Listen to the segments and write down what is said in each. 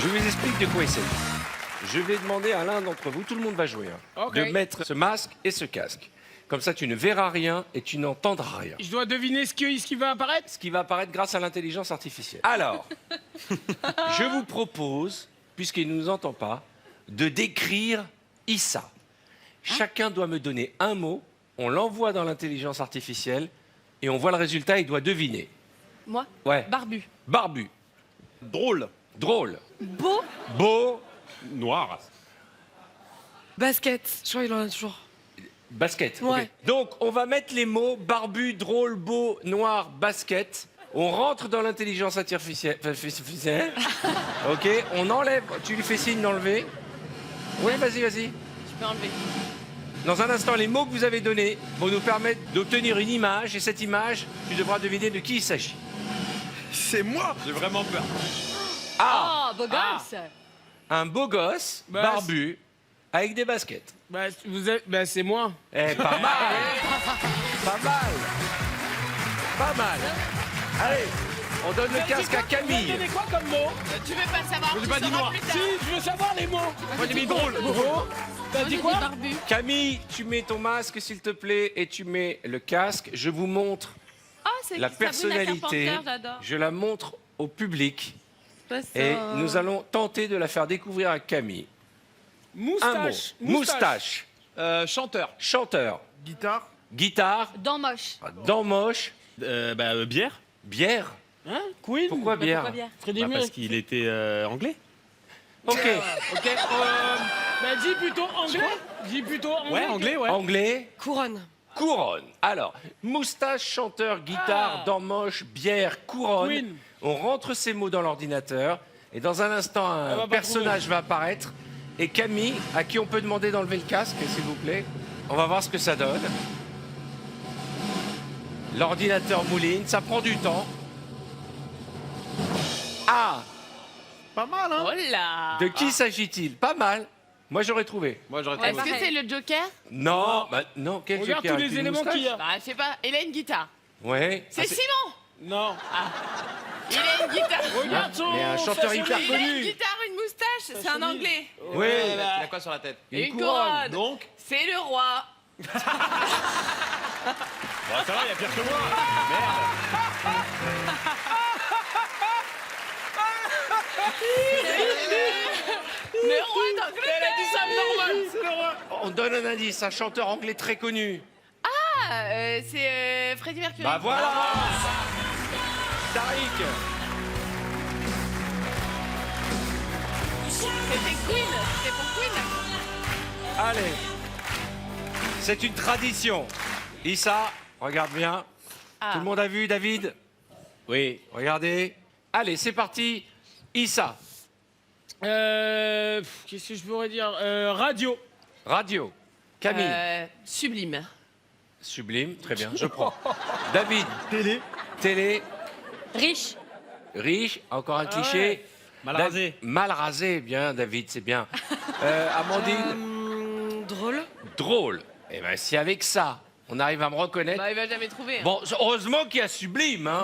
Je vous explique de quoi il s'agit. Je vais demander à l'un d'entre vous, tout le monde va jouer, hein, Ok. de mettre ce masque et ce casque. Comme ça, tu ne verras rien et tu n'entendras rien. Je dois deviner ce qui va apparaître. Ce qui va apparaître grâce à l'intelligence artificielle. Alors, je vous propose, puisqu'il ne nous entend pas, de décrire Issa. Chacun doit me donner un mot, on l'envoie dans l'intelligence artificielle et on voit le résultat, il doit deviner. Moi Ouais. Barbu. Barbu. Drôle. Drôle. Beau. Beau. Noir. Basket. Je crois qu'il en a toujours. Basket. Ouais. Ok. Donc, on va mettre les mots barbu, drôle, beau, noir, basket. On rentre dans l'intelligence artificielle. Ok. On enlève. Tu lui fais signe d'enlever. Oui, vas-y, vas-y. Tu peux enlever. Dans un instant, les mots que vous avez donnés vont nous permettre d'obtenir une image. Et cette image, tu devras deviner de qui il s'agit. C'est moi. J'ai vraiment peur. Ah, Oh, beau gosse. un beau gosse, Bah, barbu, avec des baskets. C'est moi. Eh, pas mal. Pas mal. Pas mal. Allez, on donne le casque à Vous avez Camille. donné quoi comme mot? Tu veux pas savoir? J'ai pas dit noir. Si, je veux savoir les mots. Moi j'ai mis drôle. T'as dit quoi? Barbu. Camille, tu mets ton masque, s'il te plaît, et tu mets le casque. Je vous montre Ah, c'est la Sabrina personnalité. Carpenter, j'adore. Je la montre au public. Pas ça. Et nous allons tenter de la faire découvrir à Camille. Un mot. Moustache. Moustache. Chanteur. Chanteur. Guitare. Guitare. Dents moches. Dents moches. Bière. Bière. Hein? Queen? Pourquoi bière? Pourquoi bien? Freddie Parce Mercury. qu'il était anglais. Ok. Ok. Dis plutôt anglais. Dis plutôt anglais. Ouais, anglais, ouais. Anglais. Couronne. Couronne. Alors, moustache, chanteur, guitare, dents moches, bière, couronne. Queen. On rentre ces mots dans l'ordinateur et dans un instant, va un pas personnage va apparaître. Et Camille, à qui on peut demander d'enlever le casque, s'il vous plaît. On va voir ce que ça donne. L'ordinateur mouline, ça prend du temps. Ah, Pas mal, hein. Oh là. de qui s'agit-il? Pas mal. Moi, j'aurais trouvé. Moi j'aurais Est-ce trouvé. que c'est le Joker? Non, bah, non, quel Regarde joker tous avec les une éléments moustache qu'il y a. Bah, je sais pas. Il a une guitare. Ouais. C'est Ah, Simon. Non. Il a une guitare. Regarde son. Mais un chanteur façon- hyper Il a une connu. guitare, une moustache. C'est un anglais. Oui. Il a quoi sur la tête? Et une couronne. Donc. C'est le roi. Bon, ça va, il y a pire que moi. Le roi d'Angleterre. Elle a dit ça normal. On donne un indice, un chanteur anglais très connu. Ah, c'est Freddie Mercury. Bah voilà. Tariq. C'était Queen. C'était pour Queen. Allez. C'est une tradition. Issa, regarde bien. Ah. Tout le monde a vu, David? Oui. Regardez. Allez, c'est parti. Issa, Qu'est-ce que je pourrais dire? Radio. radio. Camille, Sublime. sublime, très bien, je prends. David, Télé. télé, Riche. riche, encore un cliché. Mal rasé. Mal rasé, bien, David, c'est bien. Amandine, Drôle. drôle. Eh ben, si avec ça, on arrive à me reconnaître. Bah, il va jamais trouver. hein. Bon, heureusement qu'il y a sublime, hein.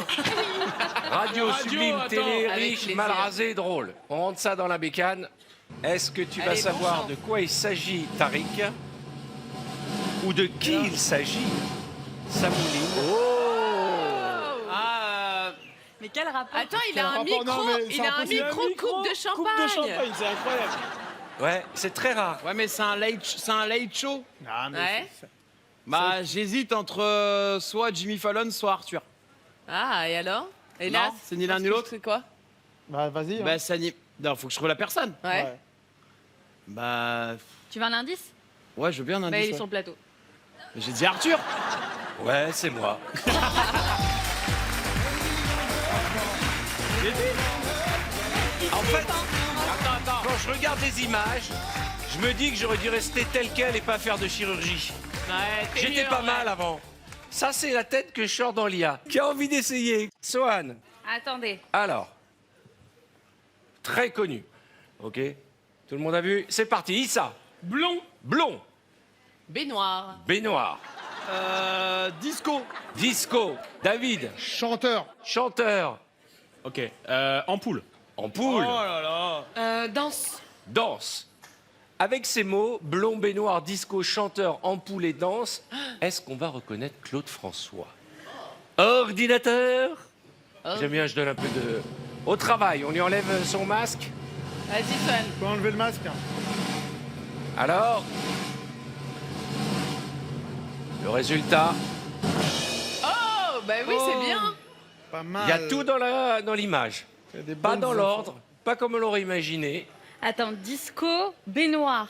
Radio, Radio, sublime, attends. télé, Avec riche, plaisir. mal rasé, drôle. On rentre ça dans la bécane. Est-ce que tu vas Allez, bon savoir chant. de quoi il s'agit, Tariq? Ou de qui il s'agit, Samouline? Mais quel rapport? Attends, il Quel a un rapport? micro. Non, mais Il c'est a un impossible. micro coupe de champagne. Coupe de champagne, c'est incroyable. Ouais, c'est très rare. Ouais, mais c'est un late show. Ouais. Bah, j'hésite entre soit Jimmy Fallon, soit Arthur. Ah, et alors? Et là, Non, c'est ni l'un ni l'autre. C'est quoi? Bah vas-y. Bah, ça n'y... Non, faut que je trouve la personne. Ouais. Bah, Tu veux un indice? ouais, je veux bien un Bah, il indice. est ouais. sur le plateau. J'ai dit Arthur. Ouais, c'est moi. En fait, quand je regarde les images, je me dis que j'aurais dû rester tel quel et pas faire de chirurgie. Ouais, t'es J'étais mieux, pas ouais. mal avant. Ça, c'est la tête que je sors dans l'IA. Qui a envie d'essayer? Swan. Attendez. Alors, très connu. Ok. Tout le monde a vu? C'est parti. Issa. Blond. Blond. Baignoire. Baignoire. Disco. Disco. David. Chanteur. Chanteur. Ok. Ampoule. Ampoule. Oh là là. danse. Avec ces mots, blond, baignoire, disco, chanteur, ampoule et danse, est-ce qu'on va reconnaître Claude François? Ordinateur. J'aime bien, je donne un peu de... Au travail, on lui enlève son masque. Vas-y, Fun. Faut enlever le masque. Alors, le résultat, Oh, bah oui, c'est bien. Pas mal. il y a tout dans l'image. Il y a des Pas bonnes dans infos. l'ordre, pas comme on l'aurait imaginé. Attends, disco, baignoire.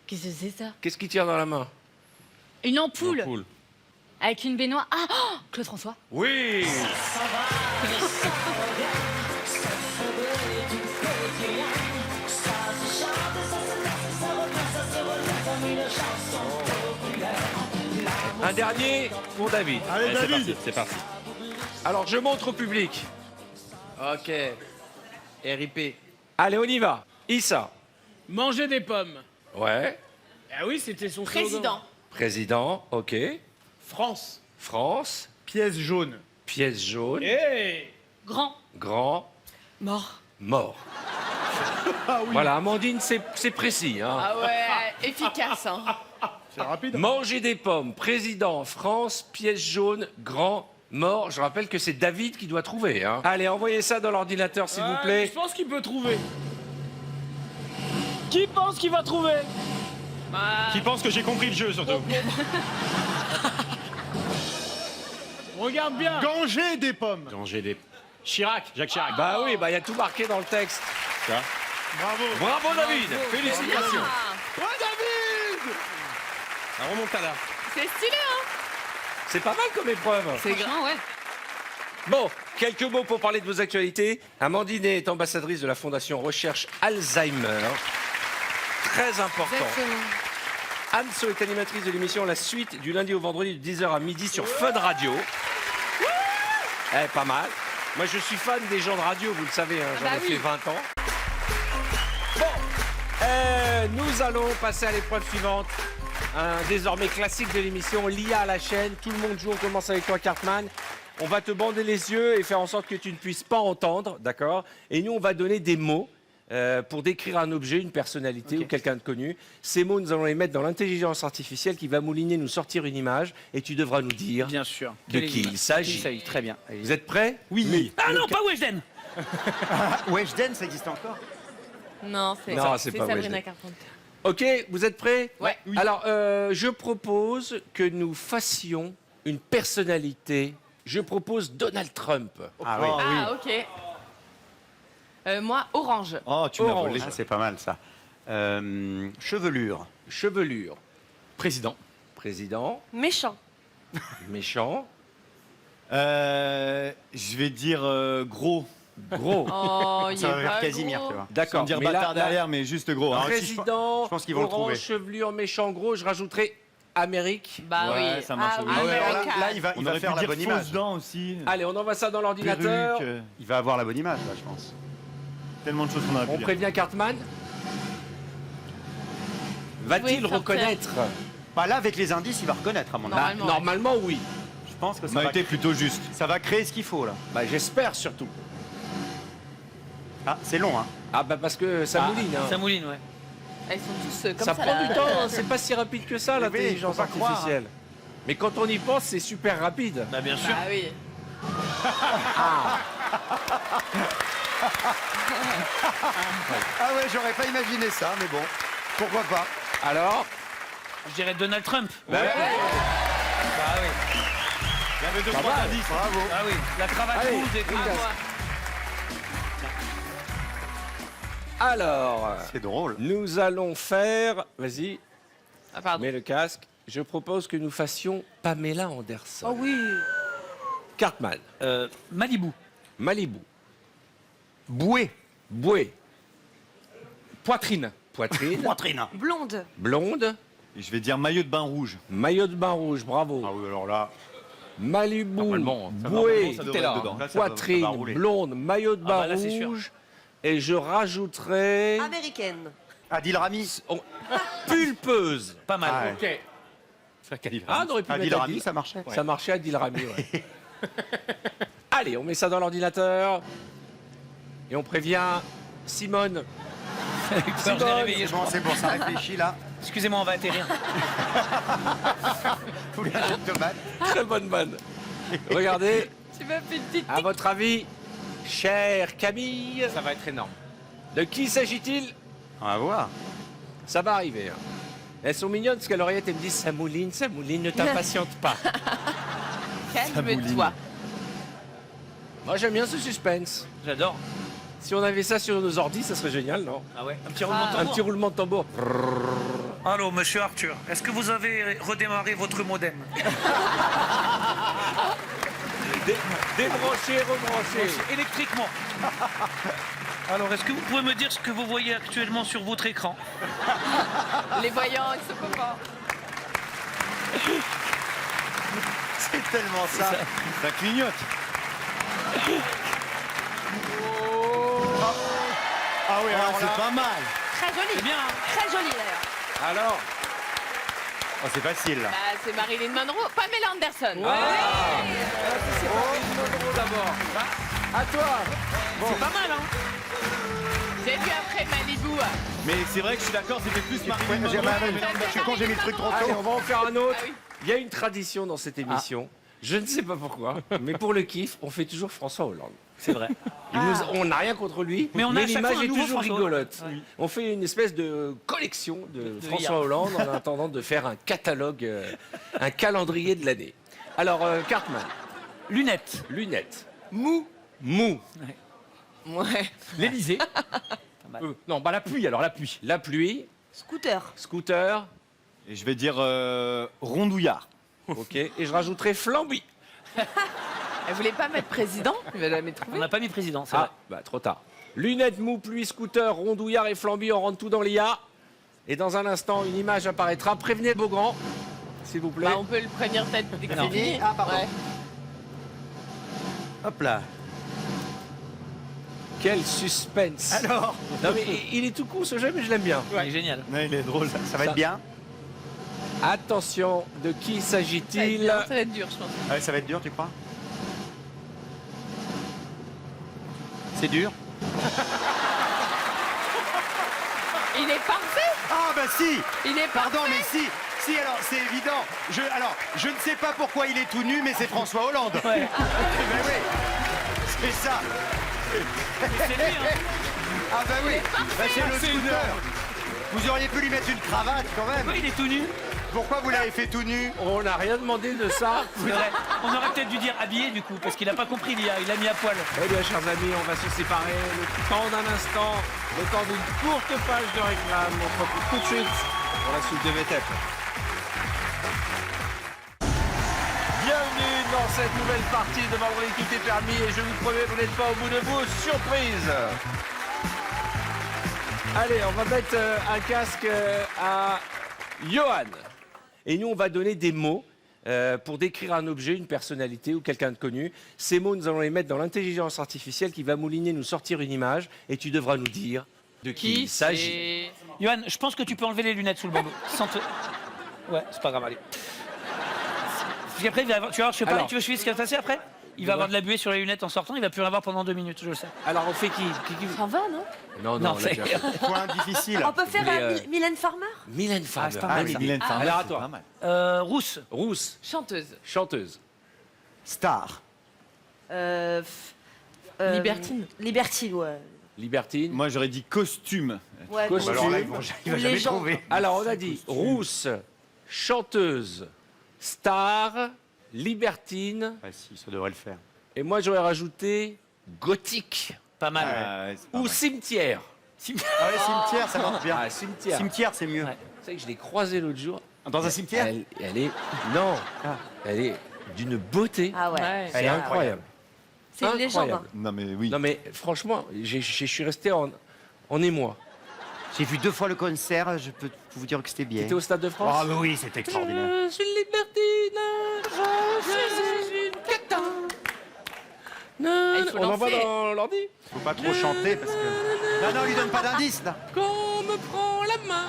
Qu'est-ce que c'est ça? Qu'est-ce qu'il tient dans la main? Une ampoule. Cool. Avec une baignoire. Ah, oh, Claude François. Oui. Un dernier pour David. Allez, Ouais, c'est David. parti, c'est parti. Alors je montre au public. Ok. RIP. Allez, on y va. Issa. Manger des pommes. Ouais. Ah oui, c'était son slogan. Président. Président, ok. France. France. Pièce jaune. Pièce jaune. Hey. Grand. Grand. Mort. Mort. Voilà, Amandine, c'est précis. Hein. Ah ouais, efficace. Hein. C'est rapide. Manger des pommes, président, France, pièce jaune, grand, mort. Je rappelle que c'est David qui doit trouver. Hein. Allez, envoyez ça dans l'ordinateur, s'il vous Je plaît. pense qu'il peut trouver. Qui pense qu'il va trouver? Qui pense que j'ai compris le jeu, surtout? Regarde bien. Ganger des pommes. J'ai des... Chirac, Jacques Chirac. Bah oui, bah il y a tout marqué dans le texte. Bravo. Bravo, David. Félicitations. Ouais, David. Un remontada. C'est stylé, hein. C'est pas mal comme épreuve. C'est grand, ouais. Bon, quelques mots pour parler de vos actualités. Amandine est ambassadrice de la Fondation Recherche Alzheimer. Très important. Exactement. Anne-So est animatrice de l'émission La Suite du lundi au vendredi de 10h à midi sur Fun Radio. Pas mal. Moi, je suis fan des gens de radio, vous le savez, hein, j'en bah ai oui. fait 20 ans. Bon, nous allons passer à l'épreuve suivante. Un désormais classique de l'émission, l'IA à la chaîne. Tout le monde joue, on commence avec toi, Cartman. On va te bander les yeux et faire en sorte que tu ne puisses pas entendre, d'accord? Et nous, on va donner des mots pour décrire un objet, une personnalité ou quelqu'un de connu. Ces mots, nous allons les mettre dans l'intelligence artificielle qui va mouliner, nous sortir une image et tu devras nous dire Bien sûr. de qui il s'agit. Très bien. Allez. Vous êtes prêts? Oui. Ah non, pas Weshden. Weshden, ça existe encore? Non, c'est Non, c'est pas Sabrina Weshden. Carpenter. Ok, vous êtes prêts? Ouais. Alors, je propose que nous fassions une personnalité. Je propose Donald Trump. Ah oui. Ah, ok. Moi, orange. Oh, tu m'as Orange. volé. Ah, c'est pas mal ça. Chevelure. Chevelure. Président. Président. Méchant. Méchant. Je vais dire gros. Gros. Oh, il est Ça va pas vers Casimir, gros. tu vois. D'accord. Sans dire mais là- bâtard là, derrière, mais juste gros. Alors, si président, je pense qu'ils vont le orange, trouver. chevelure, méchant, gros. Je rajouterai Amérique. Bah Ouais, oui. ça marche, Ah, oui. oui, Ah ouais, alors America. là, il va On aurait faire pu la dire bonne fausse image. dents aussi. Allez, on envoie ça dans l'ordinateur. Perruque, Il va avoir la bonne image, là, je pense. tellement de choses qu'on aurait pu On dire. prévient Cartman. Va-t-il Oui, reconnaître? Bah là, avec les indices, il va reconnaître, à mon avis. Normalement, ouais. Normalement, oui. Je pense que On ça a va, été plutôt juste. ça va créer ce qu'il faut, là. Bah, j'espère surtout. Ah, c'est long, hein. Ah bah parce que ça mouline. Hein. Ça mouline, ouais. Ils sont tous comme Ça ça. prend là. du temps, hein. C'est pas si rapide que ça Oui, l'intelligence faut pas croire, artificielle. Mais quand on y pense, c'est super rapide. Bah bien sûr. Ah oui. Ah ouais, j'aurais pas imaginé ça, mais bon. Pourquoi pas. Alors Je dirais Donald Trump. bah, Bah oui. Il y avait deux, Pas trois mal. indices. Bravo. Ah oui. La cravate Allez, rouge et tout. efficace. Ah, moi. Alors, C'est drôle. nous allons faire... Vas-y, Ah, pardon. mets le casque. Je propose que nous fassions Pamela Anderson. Oh oui. Cartman. Malibu. Malibu. Bouée. Bouée. Poitrine. Poitrine. Poitrine. Blonde. Blonde. Et je vais dire maillot de bain rouge. Maillot de bain rouge, bravo. Ah oui, alors là, Malibu. Normalement, ça va. Bouée. ça tout est devrait là, être hein. dedans. Là, ça va- ça Poitrine. va rouler. Blonde. Maillot de Ah bain bah là, c'est sûr. rouge. Et je rajouterai... Américaine. Adil Rami. Pulpeuse. Pas mal. Ah ouais. Ok. Frère Khalil. Ah, on aurait pu Adil mettre Rami, Adil. ça marchait. Ça marchait à Adil Rami, ouais. Allez, on met ça dans l'ordinateur. Et on prévient Simone. peur, je l'ai réveillé, je Bon, crois. c'est bon, ça réfléchit là. Excusez-moi, on va atterrir. Vous voulez un jus de tomate? Très bonne vanne. Regardez, Tu m'as fait une petite à votre avis, chère Camille, Ça va être énorme. de qui s'agit-il? On va voir. Ça va arriver. Hein. Elles sont mignonnes parce qu'à l'oreillette, elles me disent ça mouline, ne t'impatiente pas. calme-toi. Moi, j'aime bien ce suspense. J'adore. Si on avait ça sur nos ordis, ça serait génial, non? Ah ouais, un petit roulement de Un tambour. petit roulement de tambour. Allô, monsieur Arthur, est-ce que vous avez redémarré votre modem? Débrancher, rebrancher. Électriquement. Alors, est-ce que vous pouvez me dire ce que vous voyez actuellement sur votre écran? Les voyants avec ce copain. C'est tellement ça. Ça clignote. Ah oui, alors c'est pas mal. Très joli. C'est bien, hein. Très joli d'ailleurs. Alors, Oh, c'est facile là. Bah, c'est Marilyn Monroe, Pamela Anderson. d'abord. À toi. C'est pas mal, hein. J'ai vu après Malibu. Mais c'est vrai que je suis d'accord, c'était plus Marilyn Ouais, Monroe. je suis con, j'ai mis le truc trop Allez, tôt. on va en faire un autre. Ah oui. Il y a une tradition dans cette émission. Je ne sais pas pourquoi, mais pour le kiff, on fait toujours François Hollande. C'est vrai. On n'a rien contre lui, Mais on a à chaque l'image fois un est nouveau toujours François rigolote. Hollande. Ouais. On fait une espèce de collection de François hier. Hollande en attendant de faire un catalogue, un calendrier de l'année. Alors, Cartman, Lunettes. lunettes. Mou. Mou. Ouais. L'Elysée. Non, bah la pluie alors, la pluie. La pluie. Scooter. Scooter. Et je vais dire rondouillard. Ok. Et je rajouterai flambi. Elle voulait pas mettre président, il va jamais On trouver. n'a pas mis président, c'est Ah, vrai. bah trop tard. Lunettes, mou, pluie, scooter, rondouillard et flambi, on rentre tout dans l'IA. Et dans un instant, une image apparaîtra. Prévenez Beaugrand, s'il vous plaît. Bah, on peut le prévenir peut-être dès que Non. c'est fini. Ah, pardon. Ouais. Hop là. Quel suspense. Alors, Non mais il est tout con ce jeu, mais je l'aime bien. Il est génial. Ouais, il est drôle. ça va être bien. Attention, de qui Ça va être s'agit-il? bien, ça va être dur, je pense. Ah, ça va être dur, tu crois? C'est dur. Il est parfait. Ah bah si. Il est Pardon, parfait. mais si. Si, alors c'est évident. Je ne sais pas pourquoi il est tout nu, mais c'est François Hollande. Ouais. Ben oui. C'est ça. C'est lui, hein. Ah bah oui. Bah, c'est le scooter. Vous auriez pu lui mettre une cravate quand même. Pourquoi il est tout nu? Pourquoi vous l'avez fait tout nu? On n'a rien demandé de ça. C'est vrai. On aurait peut-être dû dire habillé du coup, parce qu'il n'a pas compris l'IA, il l'a mis à poil. Eh bien, chers amis, on va se séparer le temps d'un instant, le temps d'une courte page de réclame. On se retrouve tout de suite pour la suite de VTEP. Bienvenue dans cette nouvelle partie de Vendredi Tout est permis et je vous promets, vous n'êtes pas au bout de vous, surprise. Allez, on va mettre un casque à Johan. Et nous, on va donner des mots pour décrire un objet, une personnalité ou quelqu'un de connu. Ces mots, nous allons les mettre dans l'intelligence artificielle qui va mouliner, nous sortir une image et tu devras nous dire de qui il s'agit. c'est- Johan, je pense que tu peux enlever les lunettes sous le bandeau. Sans te... Ouais, c'est pas grave, allez. Parce qu'après, il va y avoir... tu vas voir, je sais pas, Alors. tu veux suivre ce qui va se passer après? Il va avoir de la buée sur les lunettes en sortant, il va plus en avoir pendant 2 minutes, je le sais. Alors, on fait qui? Ça va, non? Non, Non, on l'a c'est- déjà fait. Point difficile. On peut faire voulez, Mylène Farmer? Mylène Farmer. c'est pas mal, Allez, ça. Mylène Farmer, Alors, à c'est toi. pas mal. Rousse. Rousse, Chanteuse. chanteuse. Star. Libertine. Libertine, ouais. Libertine. Moi, j'aurais dit costume. Ouais, Costume. Alors là, il va Ou jamais légende. trouver. Alors, on a dit rousse, chanteuse, star, libertine. Ah si, ça devrait le faire. Et moi, j'aurais rajouté gothique Pas mal. Ah, ouais, c'est pas ou mal. cimetière. Ah ouais, cimetière, ça marche bien. Ah, cimetière. Cimetière, c'est mieux. Ouais. Vous savez que je l'ai croisée l'autre jour. Dans un cimetière? Elle est. Non. Elle est d'une beauté. Ah ouais. Ouais. C'est incroyable. C'est une légende. Incroyable. Non, mais oui. Non, mais franchement, je suis resté en émoi. J'ai vu 2 fois le concert, je peux vous dire que c'était bien. T'étais au Stade de France? Ah bah oui, c'est extraordinaire. Je suis libertine, je suis une catin. il faut On envoie lancer. dans l'ordi. Faut pas trop chanter parce que... Non, non, lui donne pas d'indice là. Qu'on me prend la main.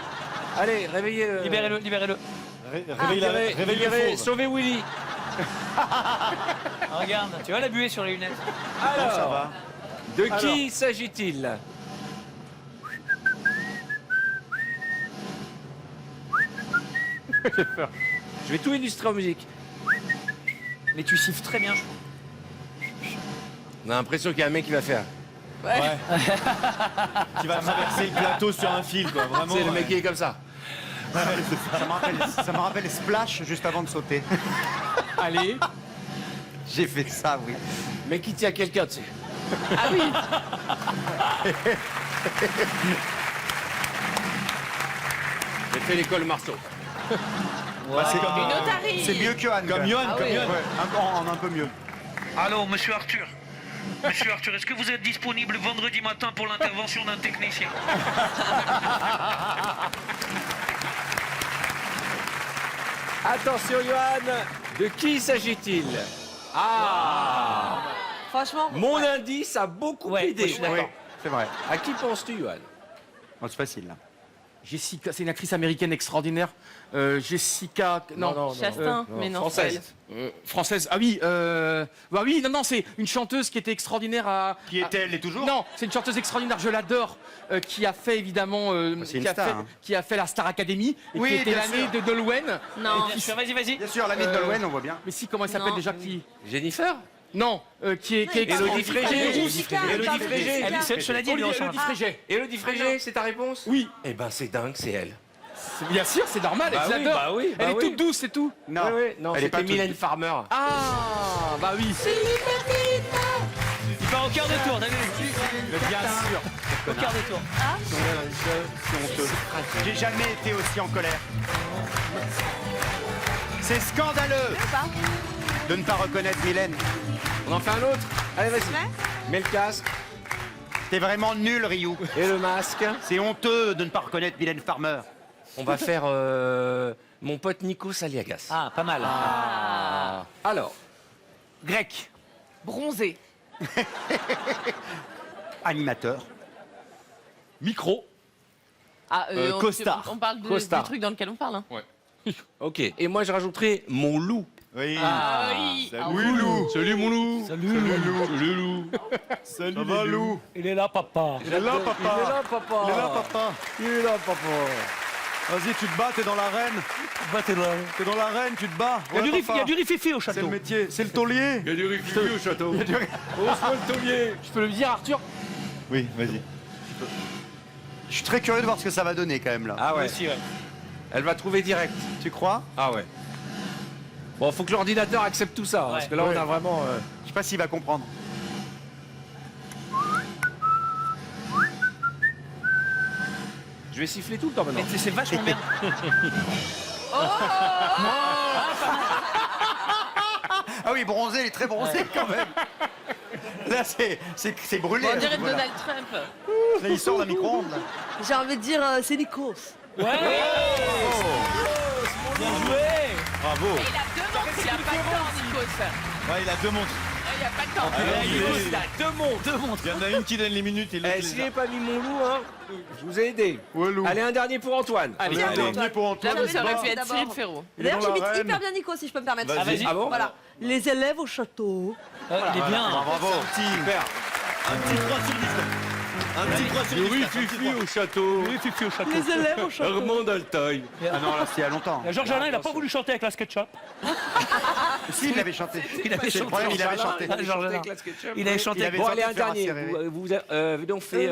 Allez, réveillez. Libérez-le, libérez-le. Réveillez, sauvez Willy. Ah, regarde, tu vois la buée sur les lunettes. Alors, Ça va. de qui s'agit-il? Je vais tout illustrer en musique. Mais tu siffles très bien, je trouve. On a l'impression qu'il y a un mec qui va faire. Qui va traverser le plateau sur un fil, quoi. Vraiment. C'est le mec qui est comme ça. Ça me rappelle Splash juste avant de sauter. Allez. J'ai fait ça, oui. Mais qui tient quelqu'un, tu sais. Ah oui. J'ai fait l'école Marceau. Bah, c'est comme- Une otarie. c'est mieux que Johan. Comme Johan, Ah comme oui. Johan. Ouais, un peu mieux. Allô, monsieur Arthur. Monsieur Arthur, est-ce que vous êtes disponible vendredi matin pour l'intervention d'un technicien? Attention, Johan. De qui s'agit-il? Ah. Franchement. Mon indice a beaucoup Ouais, aidé. moi, je suis d'accord. C'est vrai. À qui penses-tu, Johan? Oh, c'est facile, là. Jessica, c'est une actrice américaine extraordinaire. Jessica. Non. Chastain, mais non. Française. Française. Ah oui. Bah oui, non, c'est une chanteuse qui était extraordinaire à. Qui est-elle et toujours? Non, c'est une chanteuse extraordinaire, je l'adore, qui a fait évidemment, c'est une qui, a star, fait, hein. qui a fait la Star Academy, et Oui, qui était bien l'année sûr. de Nolwenn. Non. Bien sûr, vas-y. Bien sûr, l'ami de Nolwenn, on voit bien. Mais si, comment elle s'appelle Non. déjà qui? Jennifer? Non, qui est Élodie extraordinaire. Frégé. Jessica, Élodie pardon, Frégé. Jessica. Elle, je te l'ai dit, elle est Élodie enceinte. Frégé. Élodie Frégé, c'est ta réponse? Oui, Eh ben, c'est dingue, c'est elle. bien sûr, c'est normal, Bah je oui, l'adore. bah oui, bah Elle est oui. toute douce, c'est tout. Non, Ouais, ouais. Non, elle est pas c'était toute Mylène douce. Farmer. Ah, bah oui. Il part au quart de tour, t'as vu? Bien sûr. Au quart de tour. J'ai jamais été aussi en colère. C'est scandaleux de ne pas reconnaître Mylène. On en fait un autre? Allez, vas-y. Mets le casque T'es vraiment nul, Ryu. et le masque. C'est honteux de ne pas reconnaître Mylène Farmer. On va faire mon pote Nico Saliagas. Ah, pas mal. Alors, Grec. Bronzé. Animateur. Micro. Ah, Costard. On parle du Costard. truc dans lequel on parle. Hein. ok. Et moi, je rajouterai mon loup. Oui. Ah oui. Salut, Lou. Salut, mon loup. Salut, Salut, loup. Salut, ça va, Lou? Il est là, papa. Il est là, papa. Il est là, papa. Il est là, papa. Il est là, papa. Vas-y, tu te bats, t'es dans l'arène. T'es T'es dans l'arène, tu te bats. Il y a Ouais, du papa. rififi au C'est le château. métier, c'est le taulier. Il y a du rififi au château. On se voit le taulier. Je peux le dire, Arthur? Oui, vas-y. Je suis très curieux de voir ce que ça va donner quand même là. Ah ouais. Aussi, ouais. Elle va trouver direct. Tu crois? Ah ouais. Bon, faut que l'ordinateur accepte tout ça, hein, parce que là, Ouais. on a vraiment... Je sais pas s'il va comprendre. Je vais siffler tout le temps maintenant. Mais c'est vachement bien. Ah oui, bronzé, il est très bronzé quand même. Là, c'est brûlé. On là, dirait voilà. Donald Trump. Là, il sort d'un micro-ondes. là. J'ai envie de dire c'est Nikos. Ouais. Bien joué. Bravo. Il a deux montres, il a pas de temps, Nikos. Ouais, il a deux montres. Il a pas de temps. Il a deux montres. Il y en a une qui donne les minutes et l'autre Eh, les si j'ai pas mis mon loup, hein, je vous ai aidé. Ouais, Lou. Allez, un dernier pour Antoine. Allez, Allez, allez. dernier pour Antoine. Là, ça aurait pu être D'abord. Cyril Ferraud. Il est dans D'ailleurs, j'imite l'arène. hyper bien Nico, si je peux me permettre. Vas-y. vas-y. Ah bon? Voilà. Les élèves au château. Il est bien. Bravo. Super. Un petit 3 sur 10. Un petit 3 sur 10. au château. Rififi au château. Les élèves au château. Armand Altaï. Ah non, là, c'est il y a longtemps. Georges Alain, il a pas voulu chanter avec la SketchUp. Si, il avait chanté. Il avait C'est le chanté. problème, il avait chanté. Georges Alain. Il avait chanté. Il avait Bon, sorti allez, un de faire dernier. accélérer. Vous avez donc fait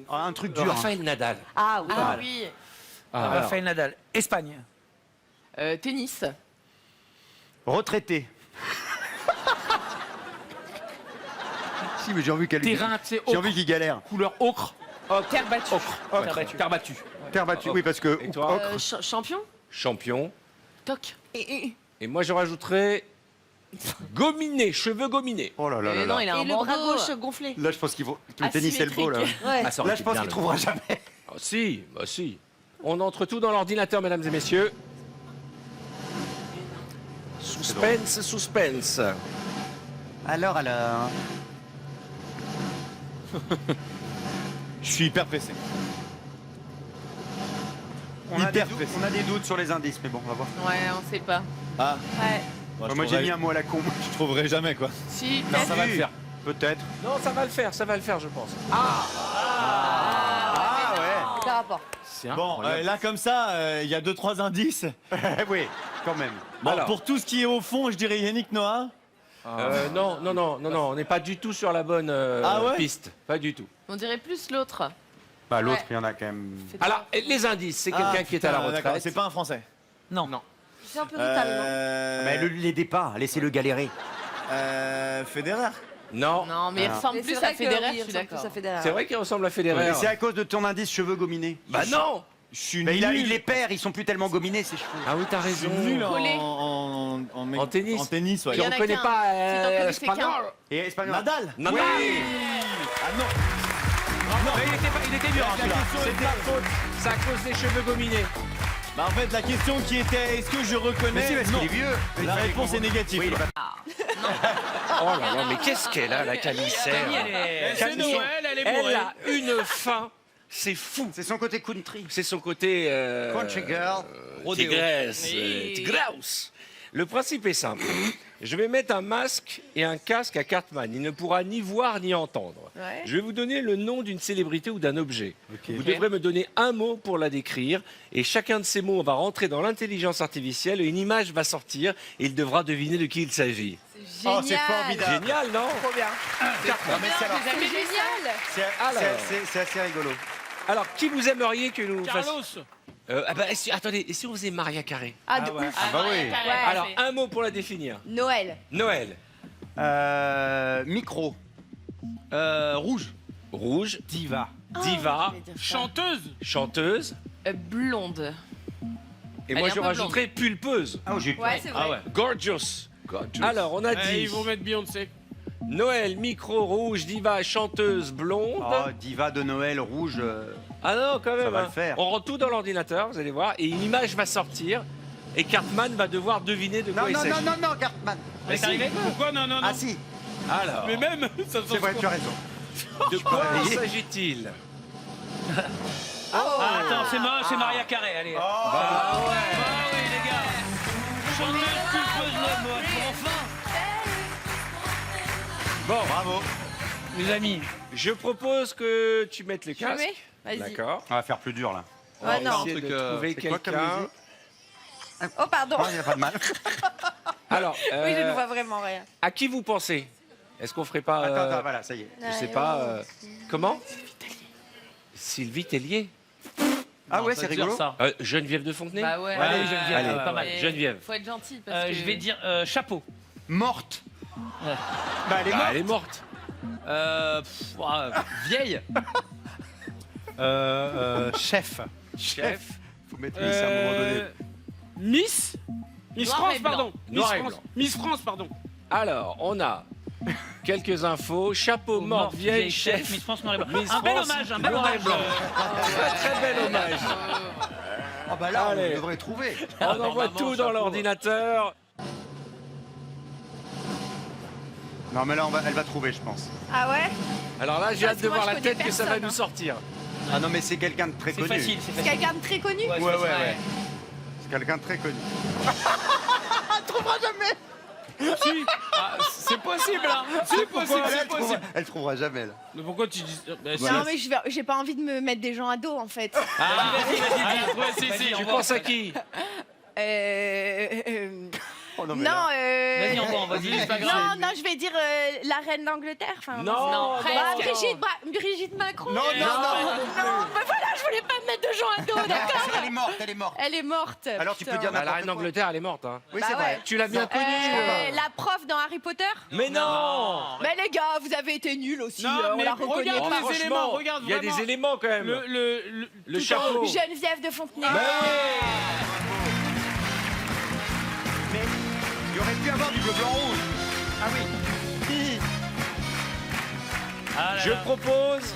Un truc dur. hein. Raphaël Nadal. Ah oui. Ah oui. Raphaël Nadal. Espagne. Tennis. Retraité. Si, mais j'ai envie qu'elle. Terrain, tu sais, J'ai ocre, envie qu'il galère. couleur ocre. Terre battue. Terre battue. Terre battue. Terre battue, oui, parce que. Et toi? Champion. Champion. Toc. Et moi, je rajouterais gominé, cheveux gominés. Oh là là là Non, là. il a un Et le bras bandeau. gauche gonflé. Là, je pense qu'il faut. Le tennis, c'est le beau, là. Ouais. Ah, ça aurait Là, été je pense bien, qu'il le trouvera jamais. Ah, si, bah si. On entre tout dans l'ordinateur, mesdames et messieurs. Suspense, suspense. Alors. Je suis hyper pressé. On a des doutes sur les indices, mais bon, on va voir. Ouais, on sait pas. Ah, Ouais. Moi, j'ai mis un mot à la con. Je trouverai jamais, quoi. Si, Non, peut-être. ça va le faire. Peut-être. Non, ça va le faire, je pense. Ah ouais. Ça va rapport. C'est Bon, incroyable. là comme ça, il y a 2-3 indices. Oui, quand même. Bon, Alors. pour tout ce qui est au fond, je dirais Yannick Noah. Non, on n'est pas du tout sur la bonne Ah ouais piste. Pas du tout. On dirait plus l'autre. Bah l'autre, il y en a quand même. Alors, les indices, c'est quelqu'un qui est à la putain, d'accord, retraite. c'est pas un Français. Non. C'est un peu vital, non Mais l'aidez pas, laissez-le galérer. Federer. Non. Non, mais il ressemble Mais plus c'est à vrai que Federer, oui, je il suis ressemble d'accord. plus à Federer. C'est vrai qu'il ressemble à Federer. Mais c'est à cause de ton indice cheveux gominés. Bah non. Je suis Mais nul. il les perd, ils sont plus tellement gominés ces cheveux. Ah oui, t'as Je suis raison. nul Collé. En tennis. En tennis, ouais. Il y Tu en a reconnais qu'un. pas Si t'en connaissais qu'un. Spagnol. Et espagnol. Nadal. Non, Oui. Ah non. Mais il était dur, hein, La celui-là. question C'est de la était- faute. C'est à cause des cheveux gominés. Bah en fait, la question qui était est-ce que je reconnais Mais si, parce Non. qu'il est vieux. La réponse est négative. Oui, il est pas- Oh là là, mais qu'est-ce qu'elle a, la Camissère. Camille, elle est- C'est Noël, elle est Elle bourrée. a une faim. C'est fou. C'est son côté country. C'est son côté. Country girl. Tigresse. Oui. Tigraus. Le principe est simple. Je vais mettre un masque et un casque à Cartman. Il ne pourra ni voir ni entendre. Ouais. Je vais vous donner le nom d'une célébrité ou d'un objet. Vous devrez me donner un mot pour la décrire. Et chacun de ces mots va rentrer dans l'intelligence artificielle. Et une image va sortir. Et il devra deviner de qui il s'agit. Oh, c'est formidable. Génial, non Trop bien. Non, mais c'est alors- C'est génial. c'est assez rigolo. Alors, qui vous aimeriez que nous Carlos. fassions attendez, et si on faisait Maria Carré? Ah, de ouf. bah oui. Alors, un mot pour la définir. Noël. Noël. Micro. Rouge. Rouge. Diva. Diva. Chanteuse. Chanteuse. Blonde. Et Elle moi, est un je peu rajouterais pulpeuse. Ah, j'ai Ouais, c'est vrai. Ah ouais. Gorgeous. Alors, on a Eh, dit ils vont mettre Beyoncé. Noël, micro, rouge, diva, chanteuse, blonde. Oh, diva de Noël rouge. Ah non, quand même. va hein. le faire. On rentre tout dans l'ordinateur, vous allez voir, et une image va sortir, et Cartman va devoir deviner de quoi Non, il non, s'agit. non, non, non, Cartman. C'est arrivé Pourquoi non, non, non Ah si, Alors, Mais même, ça c'est vrai, tu as raison. de quoi s'agit-il? Ah, attends, c'est Maria Carré, allez. Ah ouais. Ah oui, les gars. Chanteuse, pulpeuse, mode, enfin. Bon, Bravo. Les amis, je propose que tu mettes le Je casque. mets. Vas-y. D'accord. On va faire plus dur là. On Ouais, va non. essayer de trouver c'est quoi comme quelqu'un. musique Oh, pardon. Ah, il n'y a pas de mal. Alors, Oui, je ne vois vraiment rien. à qui vous pensez? Est-ce qu'on ferait pas... Attends, voilà, ça y est. je sais pas... comment? Sylvie Tellier. Ah ouais, ça c'est dure, rigolo. ça. Geneviève de Fontenay. Bah ouais. Allez, Geneviève, Allez, pas mal. Mais Geneviève. Faut être gentil parce que. Je vais dire chapeau. Morte. Bah, elle est Ah, morte. elle est morte. Vieille. Chef. Chef. Faut mettre Miss à un moment donné. Miss Miss Noir France, et blanc. pardon. Noir et France. blanc. Miss France, pardon. Alors, on a quelques infos. Chapeau, morte, vieille, chef. Miss France, noir et blanc. Miss Un bel France, hommage, un bel noir et hommage. blanc. Très bel hommage. Ah bah là, Allez. on devrait trouver. On envoie tout dans l'ordinateur. Non mais là, elle va trouver, je pense. Ah ouais? Alors là, j'ai Parce hâte que de moi, voir je la connais tête que ça va personne, nous hein. sortir. Ah non mais c'est quelqu'un de très C'est connu. facile, c'est C'est facile. quelqu'un de très connu? Ouais, Ouais, c'est ouais, facile. ouais. C'est quelqu'un de très connu. Si. Ah, c'est possible, hein. C'est possible, c'est possible. Elle trouvera jamais là. Mais pourquoi tu dis. Bah, si. Non, mais j'ai pas envie de me mettre des gens à dos en fait. Ah, ouais, si, si. Tu penses à qui? Oh, non, mais Non, là- Vas-y, envoie, vas-y. non, non, je vais dire la reine d'Angleterre. Enfin, Non, Non, Bah, presque. Brigitte Macron. Non, non, non. Bah voilà, je voulais pas me mettre de gens à dos, d'accord? Elle est morte, elle est morte. Elle est morte. Alors, tu peux putain. dire Bah, la n'importe reine quoi. d'Angleterre, elle est morte. Hein. Oui, Bah c'est ouais. vrai. Tu l'as bien connue. La prof dans Harry Potter. Mais non. Mais les gars, vous avez été nuls aussi. Non, on mais la reconnaît regarde pas. les éléments, regarde il y a vraiment. des éléments quand même. Le chapeau. Geneviève de Fontenay. Mais il aurait pu avoir du bleu blanc rouge. Ah oui. Ah là Je là. propose.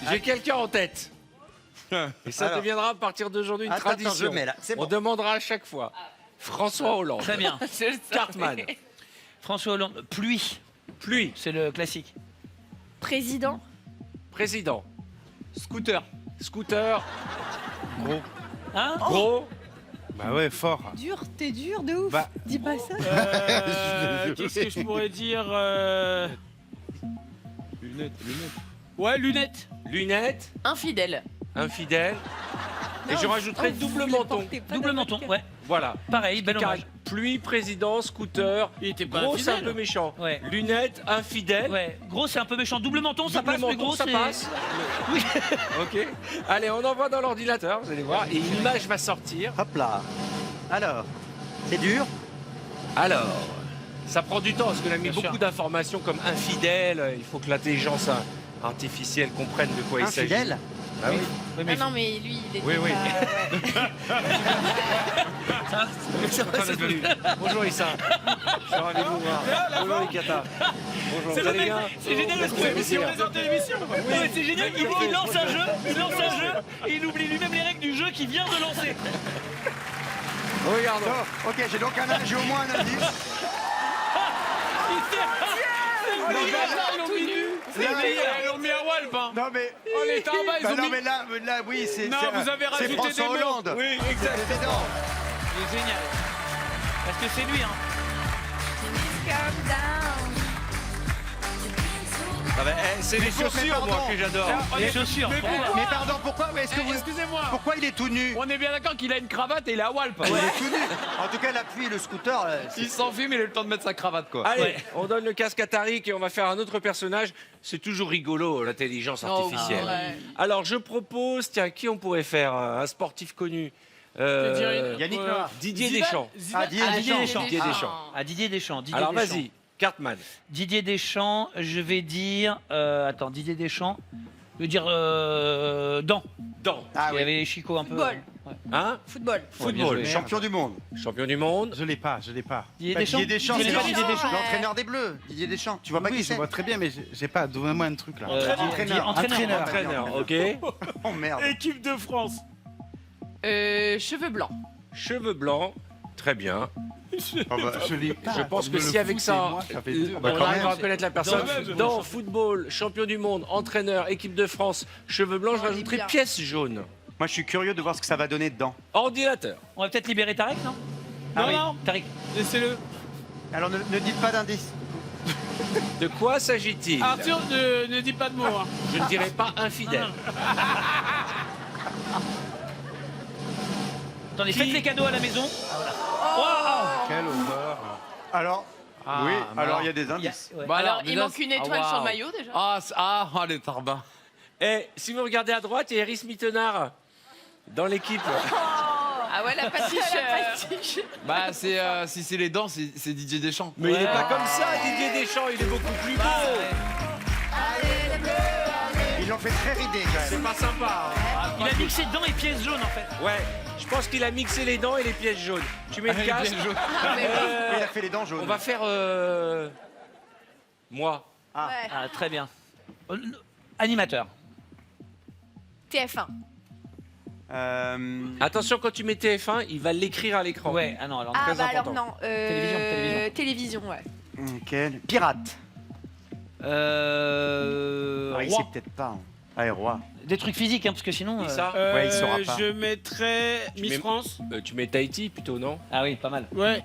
J'ai quelqu'un en tête. Et ça Alors. deviendra à partir d'aujourd'hui une Attends, attends, tradition. je mets là, c'est On bon. demandera à chaque fois. François Hollande. Très bien. Cartman. François Hollande. Pluie. Pluie. C'est le classique. Président. Président. Scooter. Scooter. Hein Gros. Bah ouais, fort. Dur, t'es dur de ouf. Bah. Dis pas ça. Qu'est-ce que je pourrais dire Lunettes. Ouais, lunettes. Lunettes. Infidèle. infidèle. Et je rajouterai double menton. Double menton, ouais. Voilà. Pareil, bel Car hommage. pluie, président, scooter. Il était pas Gros, c'est un infidèle. peu méchant. Ouais. Lunettes, infidèle. Ouais, gros, c'est un peu méchant. Double menton, ça Double passe, mais menton, gros, ça c'est... passe. Oui. Ok. Allez, on envoie dans l'ordinateur, vous allez voir. Et une image va sortir. Hop là. Alors, c'est dur. Alors, ça prend du temps parce qu'on a mis Bien sûr. beaucoup d'informations comme infidèle. Il faut que l'intelligence artificielle comprenne de quoi il s'agit. Infidèle. Ah oui. Oui, mais Non, mais lui, il était Oui, oui. pas- Bonjour Issa. Je suis ravi de vous voir. Bonjour Ikata. Bonjour, vous allez bien? c'est génial parce que Ouais, c'est génial, il lance un jeu, et il oublie lui-même les règles du jeu qu'il vient de lancer. Regardons. Oh, ok, j'ai au moins un indice. Ils l'ont mis à Walp, hein. Non mais. Oh, les tarbas, ils ont non mis... mais là, oui, c'est. Non, vous avez c'est rajouté François des mots. Hollande. Oui, exact. C'est évident. C'est génial. Parce que c'est lui, hein. C'est les chaussures, moi, que j'adore. Les chaussures. Mais pourquoi pourquoi Mais pardon, pourquoi est-ce que vous. Excusez-moi. Pourquoi il est tout nu? On est bien d'accord qu'il a une cravate et il est à Walp. Il est tout nu. En tout cas, l'appui et le scooter. Il s'enfuit, mais il a eu le temps de mettre sa cravate, quoi. Allez, Ouais. on donne le casque à Tariq et on va faire un autre personnage. C'est toujours rigolo, l'intelligence artificielle. ouais. Alors, je propose, tiens, qui on pourrait faire? Un sportif connu. Yannick Noah. Didier Zidane. Deschamps. Ah, Didier Deschamps. Didier Deschamps. Ah, Didier Deschamps. Alors, vas-y, Cartman. Didier Deschamps, je vais dire... attends, Didier Deschamps, je vais dire... Dents. Dans. Ah Il y oui. avait Chico un peu... Football. Ouais. Hein? Football. Football. Champion du monde. Champion du monde. Je l'ai pas, je l'ai pas. Didier Bah, Deschamps. Didier Deschamps, Tu c'est connais pas Didier Deschamps l'entraîneur des Bleus. Didier Deschamps. Tu vois pas Oui, qui je c'est? vois très bien, mais j'ai pas. Donnez-moi un truc là. Entraîneur. Entraîneur. Entraîneur, ok. Oh merde. Équipe de France. Cheveux blancs. Cheveux blancs. Très bien. Ah bah, je l'ai pas. Je pense que Le si avec foot, ça, et moi, ça fait deux. on Bah, quand arrive même, à reconnaître la personne. Dans- Dans football, champion du monde, entraîneur, équipe de France, cheveux blancs, je Oh, il est rajouterai bien. pièce jaune. Moi, je suis curieux de voir ce que ça va donner dedans. Ordinateur. On va peut-être libérer Tarek, non Non, oui. non, Tariq. laissez-le. Alors, ne dites pas d'indice. De quoi s'agit-il? Arthur, ne dis pas de mots. Hein. Je ne dirais pas infidèle. Attendez, Qui- faites les cadeaux à la maison. Quelle horreur. Alors, Ah, oui, non. alors il y a des Il y a- indices. ouais. Bah Alors, il déjà, manque une ah, étoile sur le waouh. maillot déjà. Ah, les tarbas. Et si vous regardez à droite, il y a Eris Mittenard dans l'équipe. Ah ouais, la pastiche. Bah, si c'est les dents, c'est Didier Deschamps. Mais il n'est pas comme ça, Didier Deschamps, il est beaucoup plus beau. Ils l'ont fait très ridé quand C'est même. pas sympa. hein. Il a mixé dents et pièces jaunes, en fait. Ouais, je pense qu'il a mixé les dents et les pièces jaunes. Tu mets le casque. Il a fait les dents jaunes. On va faire moi. Ouais. Ah, très bien. Animateur. TF1. Attention, quand tu mets TF1, il va l'écrire à l'écran. Ouais, ah non, alors... Ah Très bah alors important. non. Télévision. Télévision, ouais. Quel pirate. Ah, il Roi. sait peut-être pas. hein. Ah, et roi. Des trucs physiques, hein, parce que sinon... Dis ça. Ouais, il saura pas. Je mettrais Miss mets- France. Tu mets Tahiti plutôt, non? Ah oui, pas mal. Ouais.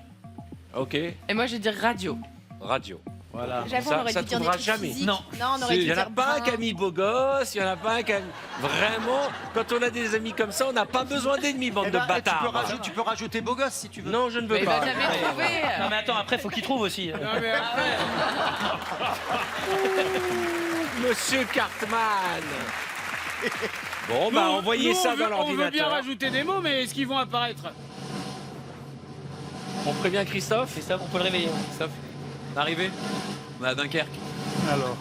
Ok. Et moi, je vais dire radio. Radio. Voilà. J'avoue, Ça- on aurait ça dû dire des trouvera trucs jamais. physiques. Non. on aurait Il dû n'y en a dire pas un brun. qui a mis beau gosse, il n'y en a pas un qui a... Vraiment, quand on a des amis comme ça, on n'a pas besoin d'ennemis, bande Eh de ben, bâtards. tu peux rajouter beau gosse si tu veux. Non, je ne veux Mais il pas. va jamais trouver. Non mais attends, après faut qu'il trouve aussi. Non, mais après. Monsieur Cartman. Bon, bah, envoyez ça dans On veut bien l'ordinateur. rajouter des mots, mais est-ce qu'ils vont apparaître? On prévient Christophe. C'est ça, on peut le réveiller. Stop. Arrivé. On est à Dunkerque. Alors.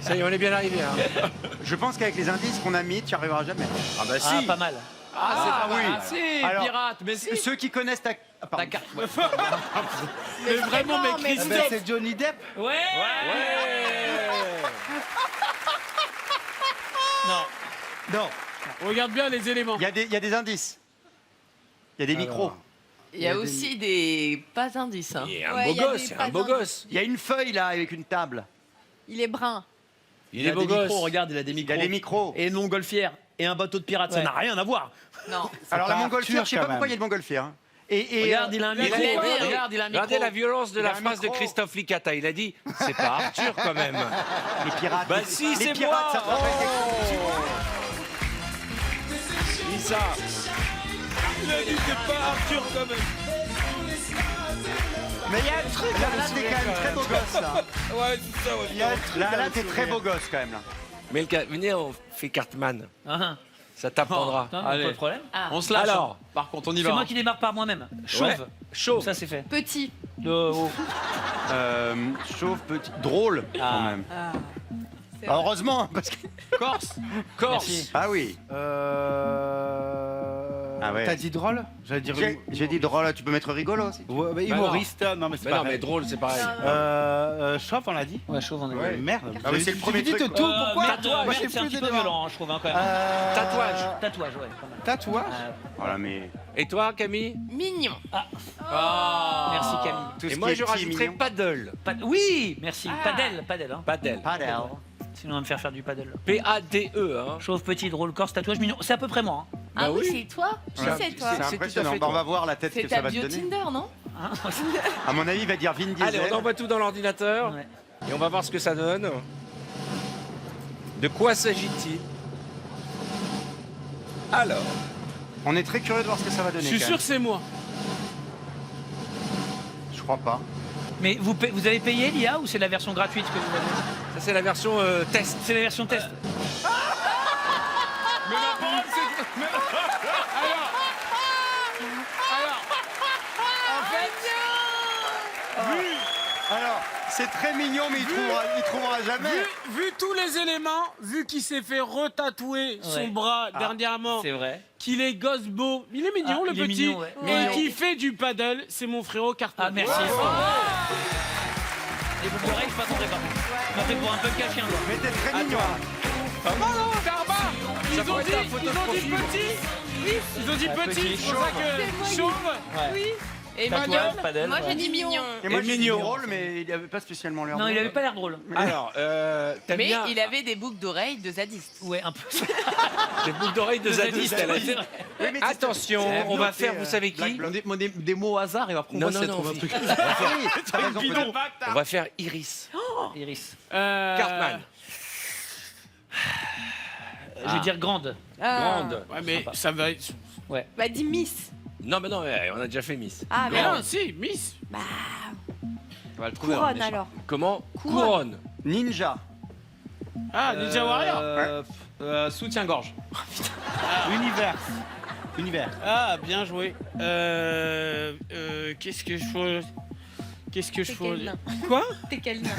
Ça y est, on est bien arrivé. Hein. Je pense qu'avec les indices qu'on a mis, tu n'y arriveras jamais. Ah bah Ah, pas mal. Ah, oui. si, Alors, pirate, mais si. Ceux qui connaissent ta... Ah, pardon. Ta carte. Ouais. Mais vraiment, mais mais Eh ben, Christophe. c'est Johnny Depp. Ouais. Ouais. Non. Non, Regarde bien les éléments. il y a des indices. Il y a des micros. Il y a aussi des pas indices. Hein. Il est un Ouais, beau il y a gosse, des c'est un pas beau d'indices. gosse. Il y a une feuille là avec une table. Il est brun. Il est beau gosse. Regarde, il a des Il y micros. a des micros. Et une montgolfière et un bateau de pirate, ça Ouais. n'a rien à voir. Non. Alors la pas montgolfière, Arthur, je sais pas quand pourquoi même. il y a le montgolfière. hein. Et Regarde, il a un Il micro. allait dire, Regarde, il a un micro. regardez la violence de Il la a un phrase de micro. Christophe Licata. Il a dit, c'est pas Arthur quand même. les pirates. Bah si, les c'est pirates, moi. ça te rappelle quelque chose. ça. Il a dit c'est pas Arthur quand même. Mais il y a un truc là, t'es quand même très beau gosse là. Ouais, c'est ça, ouais. Il y a un truc là, t'es très beau gosse quand même là. Mais venez, on fait Cartman. Ah, Ça t'apprendra. ah, Allez. pas de problème. On se lâche. Alors. hein. Par contre, on y C'est va. moi qui démarre par moi-même. Chauve. Ouais. Chauve. Ça c'est fait. Petit. Oh. Chauve, petit, drôle quand même. Ah, heureusement, parce que. Corse. Corse. Merci. Ah oui. Ah ouais. T'as dit drôle? J'allais dire. J'ai dit drôle, tu peux mettre rigolo aussi. Ouais, bah, humoriste. Non, mais c'est Mais non, pareil. mais drôle, c'est pareil. Chauve, on l'a dit. Ouais, chauve on est. Ouais. Merde. Ah oui, c'est le premier Dites truc. tout, pourquoi? Tatouage, Moi, j'ai c'est un plus petit peu d'éléments. violent, je trouve, hein, quand même. Tatouage. Tatouage, ouais. Quand même. Tatouage. Voilà, mais. Et toi, Camille? Mignon. Merci Camille. Tout ce Et qui moi, est je petit et rajouterais mignon. paddle. Oui, merci. Padel, hein. Paddle. Paddle. Sinon on va me faire du paddle. P-A-D-E, hein. Chauve, petit, drôle, corse, tatouage, mignon. C'est à peu près moi. Ah Bah oui, oui. c'est toi. Je Ouais, sais, toi. C'est C'est impressionnant. tout à fait Bah, on toi. va voir la tête C'est que ça ta va te bio donner. Tinder, non? Hein. À mon avis, il va dire Vin Diesel. Allez, on envoie tout dans l'ordinateur Ouais. et on va voir ce que ça donne. De quoi s'agit-il? Alors, On est très curieux de voir ce que ça va Je donner. suis quand sûr que c'est moi. même. Je crois pas. Mais vous avez payé l'IA ou c'est la version gratuite que vous avez? ça c'est la version test. C'est la version test. Mais ma parole, c'est. Alors. En fait. Alors, c'est très mignon, mais il trouvera jamais. Vu tous les éléments, vu qu'il s'est fait retatouer son Ouais. bras dernièrement, C'est vrai. qu'il est gosse beau, il est mignon Ah, le il est petit, mignon, ouais. et Mignon. qui fait du paddle, c'est mon frérot Carton. Ah merci. Et vos oreilles, je pas tombé par contre. Ça fait pour un punk à chien. Quoi. Mais t'es très mignon. Ils ont pourrait dit, être un photo de profil. petit. Oui, ils ont dit petit, c'est pour ça que chauve. Ouais. Et Tatouage, mignon. paddle. Moi, ouais. j'ai dit mignon. Et moi, Et j'ai dit mignon. drôle, mais il avait pas spécialement l'air Non, drôle. il avait pas l'air drôle. Alors, t'aimes Mais bien il avait des boucles d'oreilles de zadiste. Ouais, un peu. les boucles d'oreilles de zadiste, elle a dit. C'est vrai. Attention, on va faire, vous savez qui? Des mots au hasard et après on Non, va non, essayer de non, trouver un truc. T'as raison, peut-être. On va faire Iris. Iris. Cartman. Je vais dire grande. Grande. Ouais, mais ça va être. Bah, dis Miss. Non, mais non, ouais, on a déjà fait Miss. Ah, Mais mais non, si, Miss. On va le trouver. couronne alors. Comment? Couronne. Couronne. Ninja. Ah, Ninja Warrior. Soutien-gorge. Univers. Ah, bien joué. Qu'est-ce que je faut. Qu'est-ce que je T'es faut. quel nain? Quoi? T'es quel nain?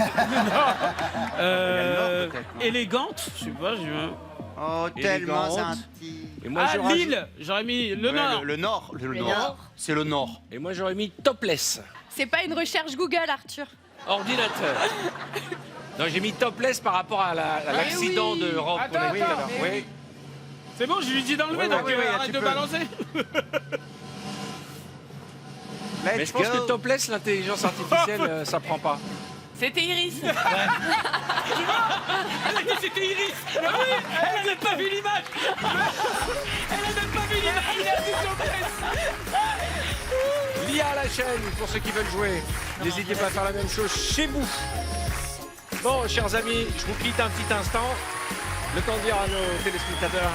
peut-être, non Élégante. Je sais pas. Oh, tellement Élégante. gentil. Et moi, Ah, je rajoute- Lille. J'aurais mis le Ouais, Nord. le Nord. Le Nord. Nord. C'est le Nord. Et moi, j'aurais mis topless. C'est pas une recherche Google, Arthur. Ordinateur. Non, j'ai mis topless par rapport à l'accident oui. de robe qu'on a Attends, vu tout à l'heure. attends. Oui. C'est bon, je lui dis d'enlever, Ouais, donc ouais, ouais, arrête tu de peux. balancer. Mais Let's je pense go. que topless, l'intelligence artificielle, ça prend pas. C'était Iris. C'était Iris. Ah oui, elle avait pas vu l'image. Elle avait pas vu l'image. Il a vu son presse. L'IA à la chaîne, pour ceux qui veulent jouer. N'hésitez pas à faire la même chose chez vous. Bon, chers amis, je vous quitte un petit instant. Le temps de dire à nos téléspectateurs